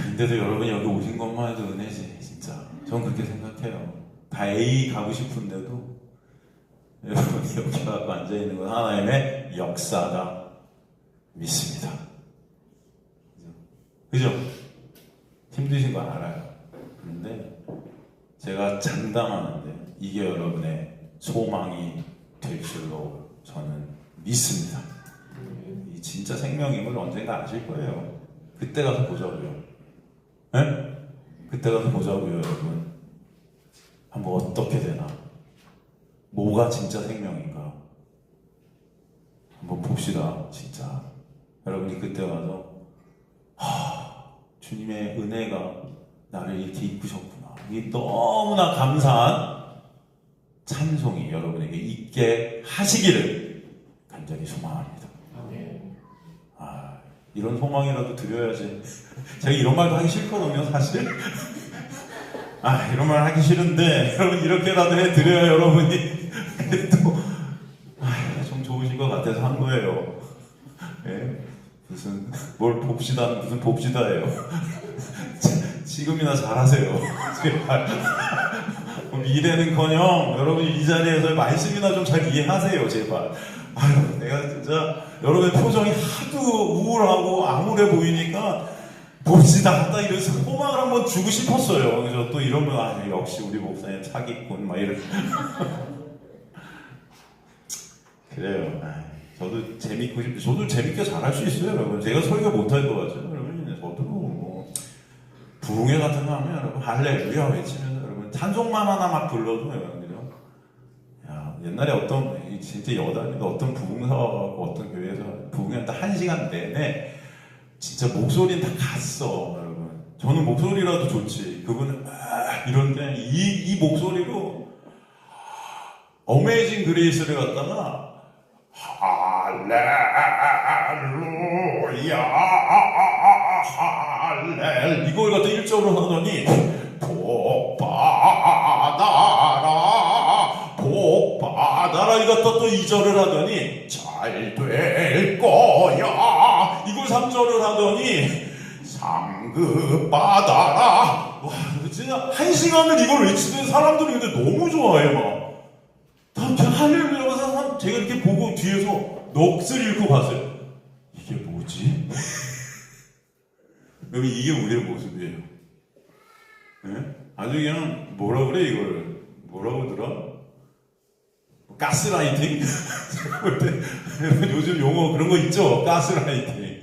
근데도 여러분 여기 오신 것만 해도 은혜지. 진짜 저는 그렇게 생각해요. 다 A 가고 싶은데도 여러분이 여기 와서 앉아있는 건 하나님의 역사다 믿습니다. 그죠? 힘드신 거 알아요. 근데 제가 장담하는데 이게 여러분의 소망이 될 줄로 저는 믿습니다. 이 진짜 생명임을 언젠가 아실 거예요. 그때 가서 보자고요. 네? 그때 가서 보자고요, 여러분. 한번 어떻게 되나? 뭐가 진짜 생명인가? 한번 봅시다, 진짜. 여러분이 그때 가서 주님의 은혜가 나를 이렇게 이끄셨구나. 이게 너무나 감사한 찬송이 여러분에게 있게 하시기를 간절히 소망합니다. 이런 소망이라도 드려야지. 제가 이런 말도 하기 싫거든요, 사실. 이런 말 하기 싫은데 여러분 이렇게라도 해드려야 여러분이 그래도 좀 좋으신 것 같아서 한 거예요. 네? 무슨 뭘 봅시다, 무슨 봅시다예요. 지금이나 잘하세요. 제발. 미래는커녕 여러분이 이 자리에서 말씀이나 좀 잘 이해하세요, 제발. 내가 진짜 여러분의 표정이 하도 우울하고 암울해 보이니까 봅시다 하다 이래서 소망을 한번 주고 싶었어요. 그래서 또 이러면 역시 우리 목사님 사기꾼 막 이렇게. 그래요. 저도 재밌고 싶고, 저도 재밌게 잘할 수 있어요, 여러분. 제가 설교 못할 것 같아요, 여러분. 저도 뭐 부흥회 같은 거 하면 여러분 할렐루야 외치면서 여러분 찬송만 하나 막 불러줘요. 그죠? 야, 옛날에 어떤 진짜 여단이도 어떤 부흥사와 어떤 교회에서 부흥회 딱 1시간 내내 진짜 목소리는 다 갔어. 여러분 저는 목소리라도 좋지 그분은 이런데 이 목소리로 어메이징 그레이스를 갖다가 할렐루야 할렐 이걸 갖다 1절로 하더니 복 받아라 복 받아라 이걸 갖다 또 2절을 하더니 잘 될 거야 이걸 3절을 하더니 상급 받아라. 와 진짜 1시간을 이걸 외치는 사람들이 근데 너무 좋아해 막 다 할렐루야 하면서 제가 이렇게 보고 뒤에서 넋을 잃고 봤어요. 이게 뭐지? 여러분 이게 우리의 모습이에요. 네? 아주 그냥 뭐라 그래 이걸 뭐라고 들어? 가스라이팅? 요즘 용어 그런 거 있죠? 가스라이팅.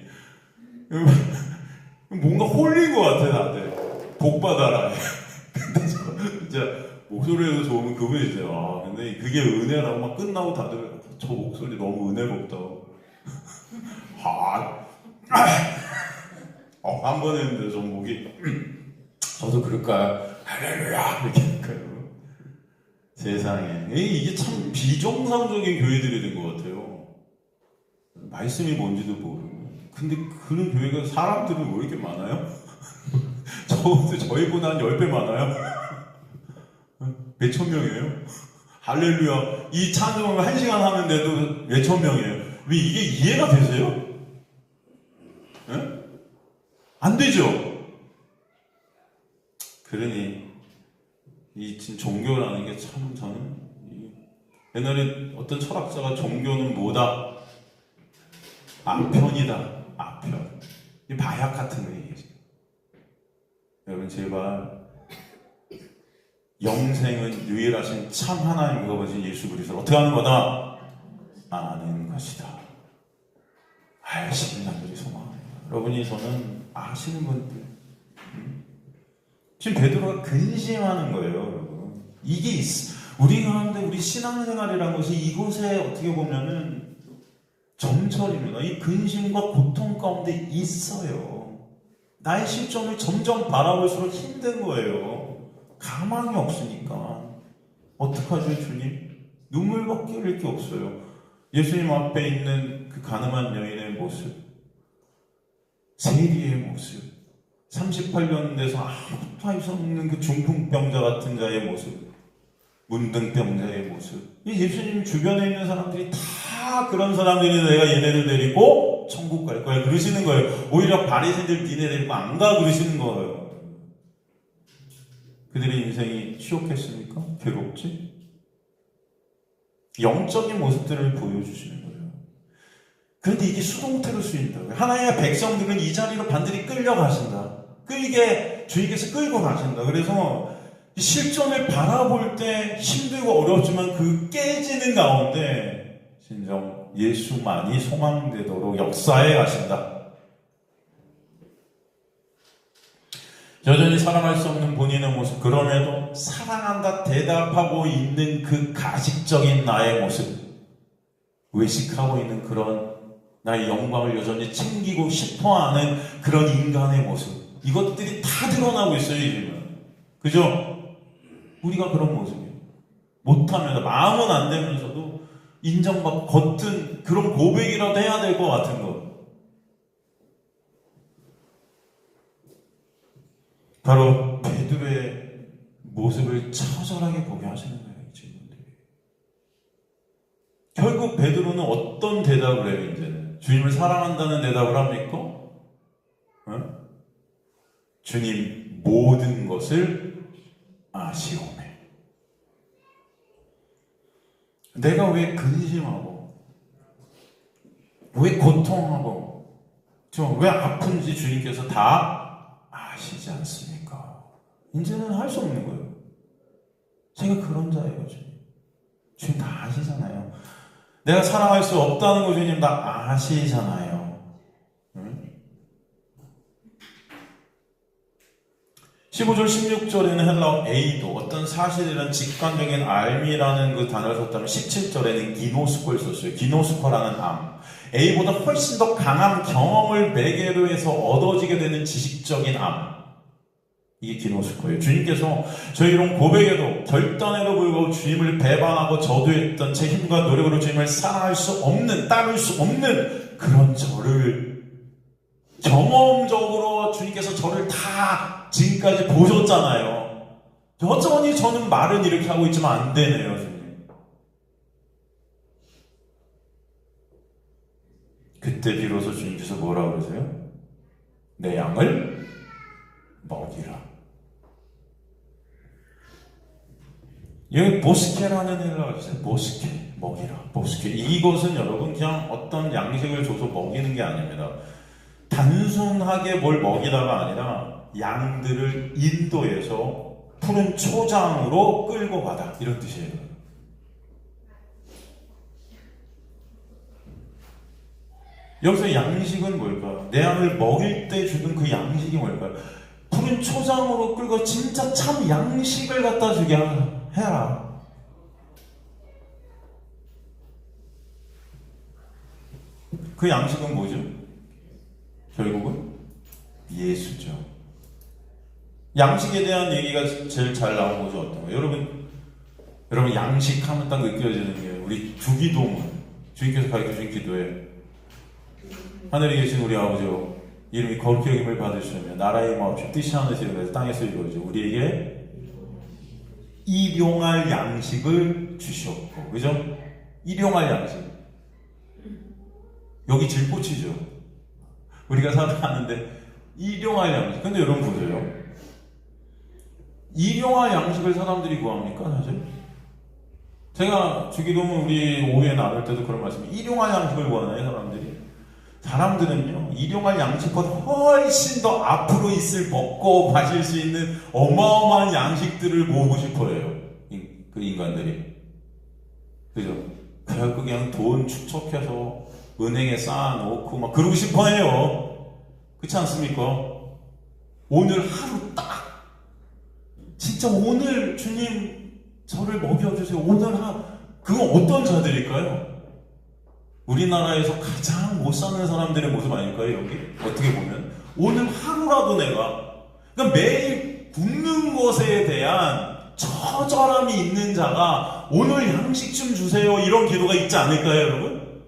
뭔가 홀린 것 같아 나한테. 복 받아라. 근데 진짜 목소리에서 좋으면 그분이죠. 근데 그게 은혜라고 막 끝나고 다들 저 목소리 너무 은혜롭다고. 한 번 했는데 좀 목이 저도 그럴까요? 할렐루야 이렇게 할까요? 세상에 이게 참 비정상적인 교회들이 된 것 같아요. 말씀이 뭔지도 모르고 근데 그런 교회가 사람들은 왜 이렇게 많아요? 저희보다 한 10배 많아요? 몇천 명이에요? 할렐루야 이 찬송을 1시간 하는데도 몇천 명이에요. 왜 이게 이해가 되세요? 네? 안 되죠? 그러니 이 종교라는 게 참 저는 옛날에 어떤 철학자가 종교는 뭐다? 아편이다. 아편. 이 마약 같은 얘기죠. 여러분 제발 영생은 유일하신 참 하나님과 보신 예수 그리스도를 어떻게 하는 거다? 아는 것이다. 아시는 자들이 소망합니다. 여러분이 저는 아시는 분들 지금 베드로가 근심하는 거예요. 여러분 이게 우리 가운데 우리 신앙생활이라는 것이 이곳에 어떻게 보면은 점철입니다. 이 근심과 고통 가운데 있어요. 나의 실정을 점점 바라볼수록 힘든 거예요. 가망이 없으니까 어떡하죠 주님? 눈물밖에 흘릴 게 없어요. 예수님 앞에 있는 그 가늠한 여인의 모습, 세리의 모습, 38년 돼서 아무것도 할 수 없는 그 중풍병자 같은 자의 모습, 문둥병자의 모습. 이 예수님 주변에 있는 사람들이 다 그런 사람들이 내가 얘네들 데리고 천국 갈 거야 그러시는 거예요. 오히려 바리새인들 니네 데리고 안 가 그러시는 거예요. 그들의 인생이 취혹했습니까? 괴롭지? 영적인 모습들을 보여주시는 거예요. 그런데 이게 수동태로 쓰인다고요. 하나님의 백성들은 이 자리로 반드시 끌려가신다. 주님께서 끌고 가신다. 그래서 실존을 바라볼 때 힘들고 어렵지만 그 깨지는 가운데 진정 예수만이 소망되도록 역사해 가신다. 여전히 사랑할 수 없는 본인의 모습, 그럼에도 사랑한다 대답하고 있는 그 가식적인 나의 모습, 외식하고 있는 그런 나의 영광을 여전히 챙기고 싶어하는 그런 인간의 모습, 이것들이 다 드러나고 있어요. 지금 그죠? 우리가 그런 모습이에요. 못하면 마음은 안 되면서도 인정받고 겉은 그런 고백이라도 해야 될 것 같은 것. 바로 베드로의 모습을 처절하게 보게 하시는 거예요. 이 친구들이. 결국 베드로는 어떤 대답을 해요? 이제는 주님을 사랑한다는 대답을 합니까? 어? 주님 모든 것을 아시오매. 내가 왜 근심하고 왜 고통하고 왜 아픈지 주님께서 다 아시지 않습니까? 이제는 할 수 없는 거예요. 제가 그런 자예요. 주님 다 아시잖아요. 내가 사랑할 수 없다는 거 주님 다 아시잖아요. 응? 15절 16절에는 헬라어 에이도 어떤 사실이란 직관적인 알미라는 그 단어를 썼다면 17절에는 기노스코를 썼어요. 기노스코라는 암. A보다 훨씬 더 강한 경험을 매개로 해서 얻어지게 되는 지식적인 암. 이게 기노스코예요. 주님께서 저희 이런 고백에도 결단에도 불구하고 주님을 배반하고 저주했던 제 힘과 노력으로 주님을 사랑할 수 없는, 따를 수 없는 그런 저를 경험적으로 주님께서 저를 다 지금까지 보셨잖아요. 여전히 저는 말은 이렇게 하고 있지만 안 되네요, 주님. 그때 비로소 주님께서 뭐라고 그러세요? 내 양을 먹이라. 여기 보스케라는 헬라어가 있어요. 보스케, 먹이라. 보스케. 이것은 여러분 그냥 어떤 양식을 줘서 먹이는 게 아닙니다. 단순하게 뭘 먹이다가 아니라 양들을 인도해서 푸른 초장으로 끌고 가다. 이런 뜻이에요. 여기서 양식은 뭘까? 내 양을 먹일 때 주는 그 양식이 뭘까요? 푸른 초장으로 끌고 진짜 참 양식을 갖다 주게 해라. 그 양식은 뭐죠? 결국은 예수죠. 양식에 대한 얘기가 제일 잘 나온 거죠. 어떤 거? 여러분 양식하면 딱 느껴지는 게 우리 주기도문, 주님께서 가르쳐주신 기도에 하늘에 계신 우리 아버지요 이름이 거룩히 여김을 받으시며 나라의 마옵시고 뜻이 하늘에서 이루어져 땅에서 이루어져 우리에게 일용할 양식을 주셨고, 그죠? 일용할 양식. 여기 질꽃이죠. 우리가 살아가는데 일용할 양식. 근데 여러분 보세요. 일용할 양식을 사람들이 구합니까? 사실? 제가 주기도문 우리 오후에 나눌 때도 그런 말씀이에요. 일용할 양식을 구하나요, 사람들이? 사람들은요, 일용할 양식보다 훨씬 더 앞으로 있을 먹고 마실 수 있는 어마어마한 양식들을 모으고 싶어 해요. 그 인간들이. 그죠? 그래갖고 그냥 돈 축적해서 은행에 쌓아놓고 막 그러고 싶어 해요. 그렇지 않습니까? 오늘 하루 딱 진짜 오늘 주님 저를 먹여주세요. 오늘 그건 어떤 자들일까요? 우리나라에서 가장 못 사는 사람들의 모습 아닐까요? 여기 어떻게 보면 오늘 하루라도 내가 그러니까 매일 굶는 것에 대한 처절함이 있는 자가 오늘 양식 좀 주세요 이런 기도가 있지 않을까요, 여러분?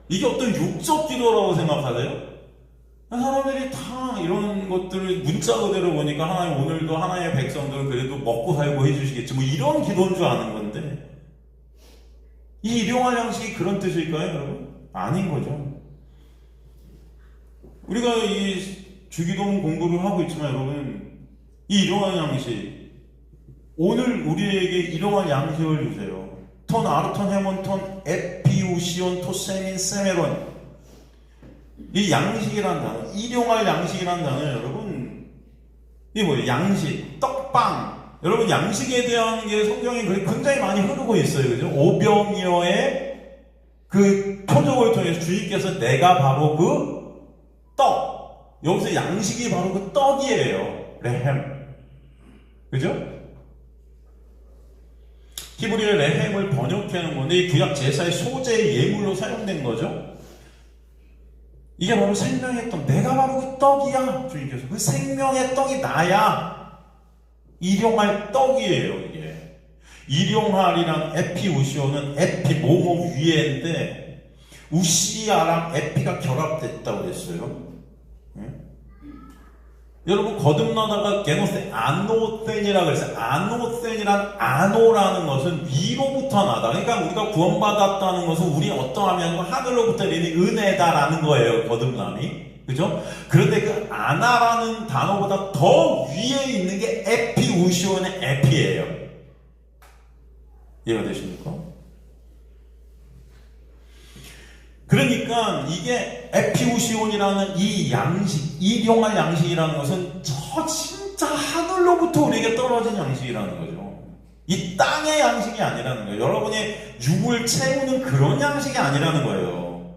이게 어떤 육적 기도라고 생각하세요? 사람들이 다 이런 것들을 문자 그대로 보니까 하나님 오늘도 하나님의 백성들은 그래도 먹고 살고 해주시겠지 뭐 이런 기도인 줄 아는 건데 이 일용할 양식이 그런 뜻일까요, 여러분? 아닌 거죠. 우리가 이 주기도문 공부를 하고 있지만 여러분 이 일용할 양식 오늘 우리에게 일용할 양식을 주세요. 톤, 아르톤, 헤몬톤, 에피우시온, 토세민, 세메론 이 양식이라는 단어, 일용할 양식이라는 단어 여러분 이게 뭐예요? 양식, 떡빵 여러분 양식에 대한 게 성경에 굉장히 많이 흐르고 있어요. 그죠? 오병이어의 그 표적을 통해서 주님께서 내가 바로 그 떡 여기서 양식이 바로 그 떡이에요. 레헴 그죠? 히브리어 레헴을 번역하는 건데 이 구약 제사의 소재의 예물로 사용된 거죠. 이게 바로 생명의 떡 내가 바로 그 떡이야. 주님께서 그 생명의 떡이 나야. 일용할 떡이에요, 이게. 일용할이랑 에피우시오는 에피, 뭐뭐 위에인데, 우시아랑 에피가 결합됐다고 그랬어요. 응? 여러분, 거듭나다가 게노센, 아노센이라고 그랬어요. 아노센이란 아노라는 것은 위로부터 나다. 그러니까 우리가 구원받았다는 것은 우리 어떠하면 하늘로부터 내린 은혜다라는 거예요, 거듭남이. 그죠? 그런데 그 아나라는 단어보다 더 위에 있는 게 에피우시온의 에피예요. 이해가 되십니까? 그러니까 이게 에피우시온이라는 이 양식, 일용할 양식이라는 것은 저 진짜 하늘로부터 우리에게 떨어진 양식이라는 거죠. 이 땅의 양식이 아니라는 거예요. 여러분의 육을 채우는 그런 양식이 아니라는 거예요.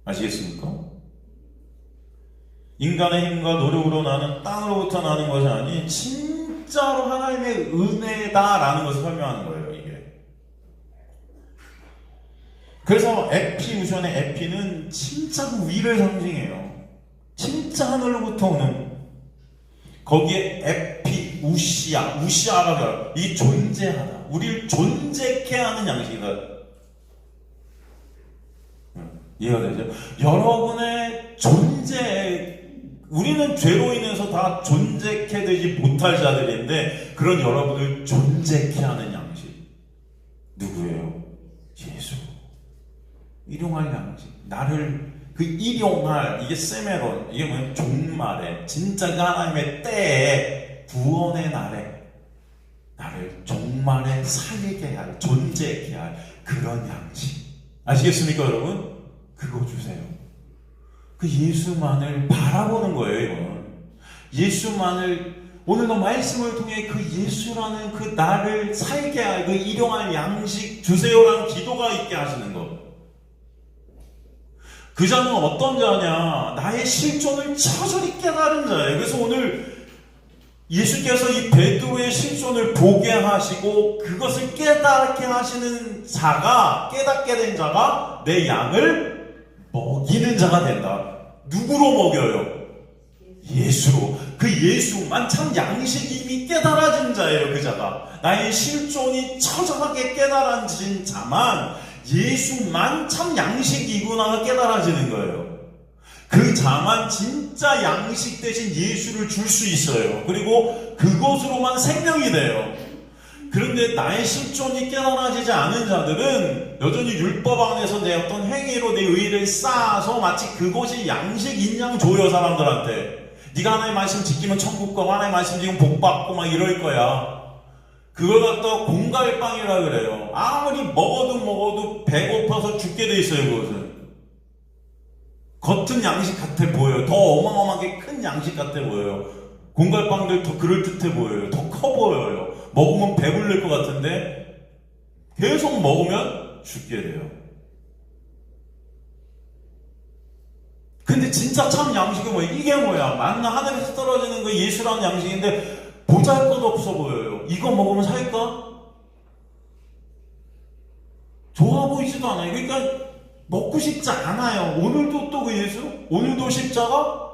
아시겠습니까? 인간의 힘과 노력으로 나는 땅으로부터 나는 것이 아닌 진짜로 하나님의 은혜다라는 것을 설명하는 거예요, 이게. 그래서 에피우션의 에피는 진짜 그 위를 상징해요. 진짜 하늘로부터 오는. 거기에 에피, 우시아가 이 존재하다. 우리를 존재케 하는 양식이다. 이해가 되죠? 여러분의 존재, 우리는 죄로 인해서 다 존재케 되지 못할 자들인데 그런 여러분을 존재케 하는 양식 누구예요? 예수. 일용할 양식. 나를 그 일용할, 이게 세메론, 이게 뭐냐면 종말에, 진짜 그 하나님의 때에, 구원의 날에 나를 종말에 살게 할, 존재케 할 그런 양식. 아시겠습니까 여러분? 그거 주세요. 그 예수만을 바라보는 거예요, 이건. 예수만을, 오늘도 말씀을 통해 그 예수라는 그 나를 살게 할, 그 일용할 양식 주세요라는 기도가 있게 하시는 것. 그 자는 어떤 자냐? 나의 실존을 처절히 깨달은 자예요. 그래서 오늘 예수께서 이 베드로의 실존을 보게 하시고 그것을 깨닫게 하시는 자가, 깨닫게 된 자가 내 양을 먹이는 자가 된다. 누구로 먹여요? 예수로. 그 예수만 참 양식이 이미 깨달아진 자예요, 그 자가. 나의 실존이 처절하게 깨달아진 자만 예수만 참 양식이구나가 깨달아지는 거예요. 그 자만 진짜 양식 대신 예수를 줄 수 있어요. 그리고 그것으로만 생명이 돼요. 그런데 나의 실존이 깨달아지지 않은 자들은 여전히 율법 안에서 내 어떤 행위로 내 의의를 쌓아서 마치 그것이 양식인 양 줘요, 사람들한테. 네가 하나님의 말씀 지키면 천국 가고 하나님의 말씀 지키면 복 받고 막 이럴 거야. 그걸 갖다가 공갈빵이라 그래요. 아무리 먹어도 배고파서 죽게 돼 있어요, 그것은. 겉은 양식 같아 보여요. 더 어마어마하게 큰 양식 같아 보여요. 공갈빵들 더 그럴듯해 보여요. 더 커 보여요. 먹으면 배불릴 것 같은데 계속 먹으면 죽게 돼요. 근데 진짜 참 양식은 뭐야? 이게 뭐야? 만나 하늘에서 떨어지는 거 예수라는 양식인데 보잘것없어 보여요. 이거 먹으면 살까? 좋아 보이지도 않아요. 그러니까 먹고 싶지 않아요. 오늘도 또 그 예수? 오늘도 십자가?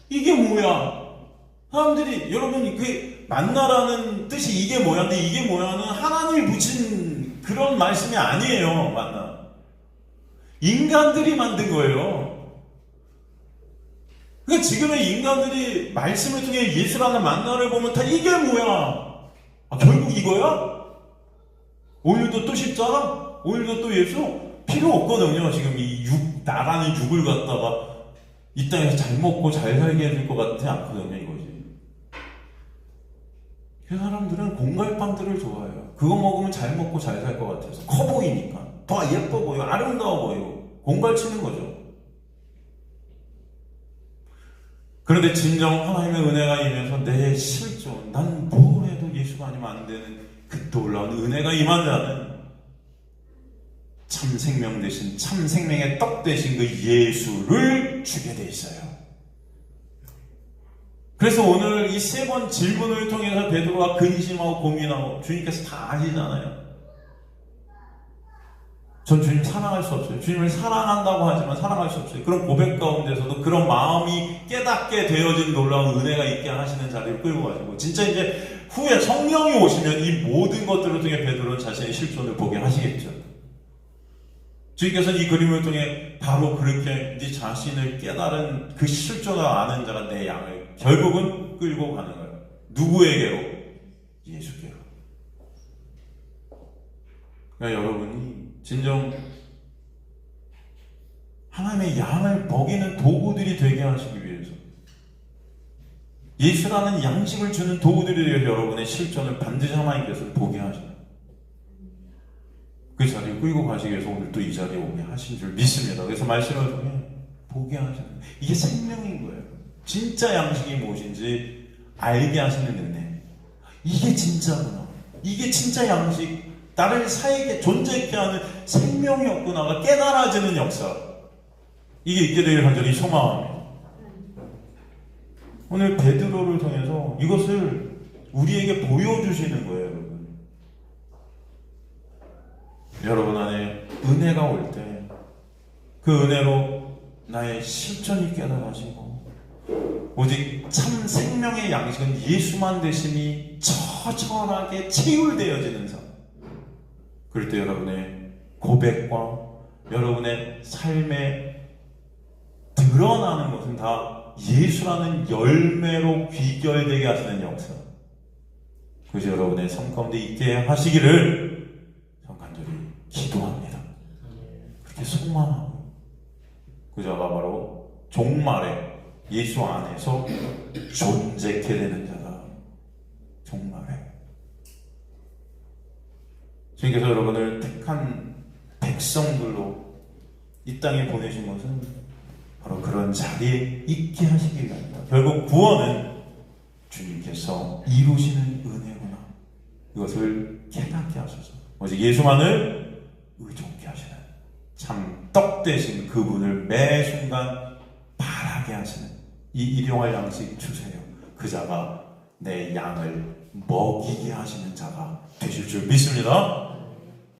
이게 뭐야? 사람들이, 여러분, 그 만나라는 뜻이 이게 뭐야? 근데 이게 뭐야는 하나님이 붙인 그런 말씀이 아니에요. 만나. 인간들이 만든 거예요. 그러니까 지금의 인간들이 말씀을 통해 예수라는 만나를 보면 다 이게 뭐야? 아, 결국 이거야? 오늘도 또 십자가? 오늘도 또 예수? 필요 없거든요. 지금 이 나라는 육을 갖다가 이 땅에서 잘 먹고 잘 살게 해줄 것 같지 않거든요, 이거지. 그 사람들은 공갈빵들을 좋아해요. 그거 먹으면 잘 먹고 잘 살 것 같아서. 커 보이니까. 더 예뻐 보여. 아름다워 보여. 공갈 치는 거죠. 그런데 진정 하나님의 은혜가 임해서 내 실존, 난 뭘 해도 예수가 아니면 안 되는 그 놀라운 은혜가 임한 자는 참 생명 대신, 참 생명의 떡 대신 그 예수를 주게 돼 있어요. 그래서 오늘 이 세 번 질문을 통해서 베드로가 근심하고 고민하고, 주님께서 다 아시잖아요. 전 주님 사랑할 수 없어요. 주님을 사랑한다고 하지만 사랑할 수 없어요. 그런 고백 가운데서도 그런 마음이 깨닫게 되어진 놀라운 은혜가 있게 하시는 자리를 끌고 가시고, 진짜 이제 후에 성령이 오시면 이 모든 것들을 통해 베드로는 자신의 실존을 보게 하시겠죠. 주님께서는 이 그림을 통해 바로 그렇게 네 자신을 깨달은 그 실존을 아는 자가 내 양을 결국은 끌고 가는 거예요. 누구에게로? 예수께로. 그러니까 여러분이 진정 하나님의 양을 먹이는 도구들이 되게 하시기 위해서, 예수라는 양식을 주는 도구들이 되어 여러분의 실존을 반드시 하나님께서 보게 하셔요. 그 자리에 끌고 가시기 위해서 오늘 또 이 자리에 오게 하신 줄 믿습니다. 그래서 말씀을 통해 보게 하시는, 이게 생명인 거예요. 진짜 양식이 무엇인지 알게 하시는 은혜. 이게 진짜구나. 이게 진짜 양식, 나를 살게 존재케 하는 생명이었구나가 깨달아지는 역사. 이게 있게 되길 간절히 소망합니다. 오늘 베드로를 통해서 이것을 우리에게 보여주시는 거예요, 여러분. 여러분 안에 은혜가 올 때 그 은혜로 나의 실존이 깨달아지고 오직 참 생명의 양식은 예수만 되심이 처절하게 체휼되어지는 삶. 그럴 때 여러분의 고백과 여러분의 삶에 드러나는 것은 다 예수라는 열매로 귀결되게 하시는 역사. 그것이 여러분의 삶 가운데 있게 하시기를 간절히 기도합니다. 그렇게 소망하고 그 자가 바로 종말에 예수 안에서 존재케 되는 자다. 종말에 주님께서 여러분을 택한 백성들로 이 땅에 보내신 것은 바로 그런 자리에 있게 하시기 위함이다. 결국 구원은 주님께서 이루시는 은혜구나. 이것을 깨닫게 하셔서 오직 예수만을 의존케 하시는 참 떡 되신 그분을 매 순간 바라게 하시는 이 일용할 양식 주세요. 그 자가 내 양을 먹이게 하시는 자가 되실 줄 믿습니다.